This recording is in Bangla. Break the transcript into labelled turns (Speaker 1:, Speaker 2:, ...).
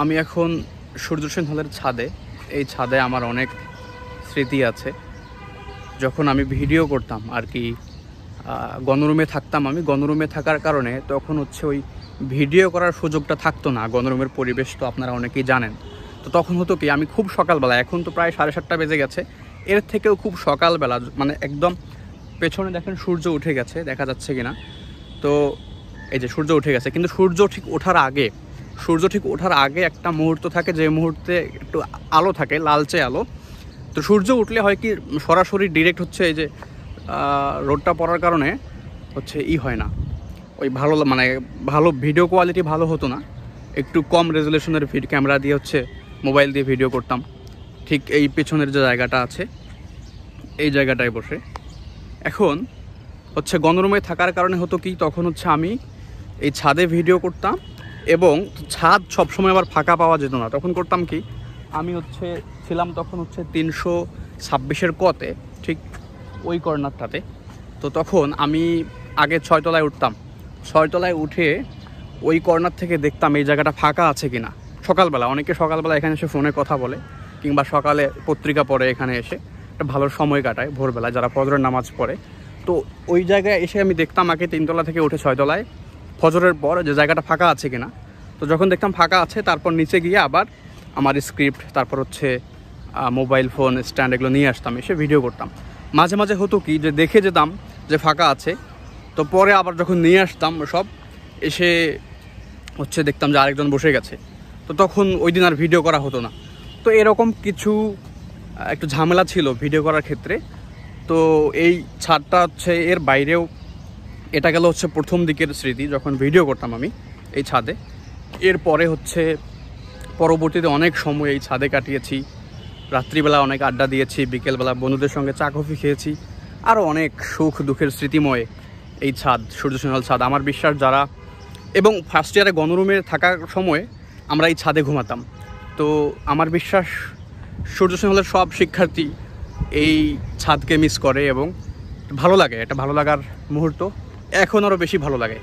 Speaker 1: আমি এখন সূর্য সেন হলের ছাদে। এই ছাদে আমার অনেক স্মৃতি আছে। যখন আমি ভিডিও করতাম আর কি, গণরুমে থাকতাম। আমি গণরুমে থাকার কারণে তখন হচ্ছে ওই ভিডিও করার সুযোগটা থাকতো না। গণরুমের পরিবেশ তো আপনারা অনেকেই জানেন। তো তখন হতো কি, আমি খুব সকালবেলা, এখন তো প্রায় 7:30 বেজে গেছে, এর থেকেও খুব সকালবেলা, মানে একদম পেছনে দেখেন সূর্য উঠে গেছে, দেখা যাচ্ছে কিনা। তো এই যে সূর্য উঠে গেছে, কিন্তু সূর্য ঠিক ওঠার আগে একটা মুহূর্ত থাকে, যে মুহূর্তে একটু আলো থাকে, লালচে আলো। তো সূর্য উঠলে হয় কি, সরাসরি ডিরেক্ট হচ্ছে এই যে রোডটা পড়ার কারণে হচ্ছে হয় না, ওই ভালো ভিডিও কোয়ালিটি ভালো হতো না। একটু কম রেজুলেশনের ক্যামেরা দিয়ে হচ্ছে মোবাইল দিয়ে ভিডিও করতাম। ঠিক এই পেছনের যে জায়গাটা আছে, এই জায়গাটায় বসে। এখন হচ্ছে গণরুমে থাকার কারণে হতো কি, তখন হচ্ছে আমি এই ছাদে ভিডিও করতাম, এবং ছাদ সবসময় আবার ফাঁকা পাওয়া যেত না। তখন করতাম কি, আমি হচ্ছে ছিলাম তখন হচ্ছে 326-এর কতে, ঠিক ওই কর্নারটাতে। তো তখন আমি আগে 6 তলায় উঠতাম। 6 তলায় উঠে ওই কর্নার থেকে দেখতাম এই জায়গাটা ফাঁকা আছে কিনা। সকালবেলা অনেকে সকালবেলা এখানে এসে ফোনে কথা বলে, কিংবা সকালে পত্রিকা পড়ে, এখানে এসে একটা ভালো সময় কাটায় ভোরবেলা, যারা ফজরের নামাজ পড়ে। তো ওই জায়গায় এসে আমি দেখতাম আগে 3 তলা থেকে উঠে 6 তলায় ফজরের পর যে জায়গাটা ফাঁকা আছে কিনা। তো যখন দেখতাম ফাঁকা আছে, তারপর নিচে গিয়ে আবার আমার স্ক্রিপ্ট, তারপর হচ্ছে মোবাইল ফোন স্ট্যান্ড, এগুলো নিয়ে আসতাম, এসে ভিডিও করতাম। মাঝে মাঝে হতো কি, যে দেখে যেতাম যে ফাঁকা আছে, তো পরে আবার যখন নিয়ে আসতাম সব, এসে হচ্ছে দেখতাম যে আরেকজন বসে গেছে। তো তখন ওই দিন আর ভিডিও করা হতো না। তো এরকম কিছু একটু ঝামেলা ছিল ভিডিও করার ক্ষেত্রে। তো এই ছাদটা হচ্ছে, এর বাইরেও, এটা গেল হচ্ছে প্রথম দিকের স্মৃতি যখন ভিডিও করতাম আমি এই ছাদে। এরপরে হচ্ছে পরবর্তীতে অনেক সময় এই ছাদে কাটিয়েছি। রাত্রিবেলা অনেক আড্ডা দিয়েছি, বিকেলবেলা বন্ধুদের সঙ্গে চা কফি খেয়েছি। আরও অনেক সুখ দুঃখের স্মৃতিময় এই ছাদ, সূর্য সেন হল ছাদ। আমার বিশ্বাস যারা, এবং ফার্স্ট ইয়ারে গণরুমে থাকার সময় আমরা এই ছাদে ঘুমাতাম। তো আমার বিশ্বাস সূর্য সেন হলের সব শিক্ষার্থী এই ছাদকে মিস করে, এবং ভালো লাগে, এটা ভালো লাগার মুহূর্ত। এখন আরও বেশি ভালো লাগে।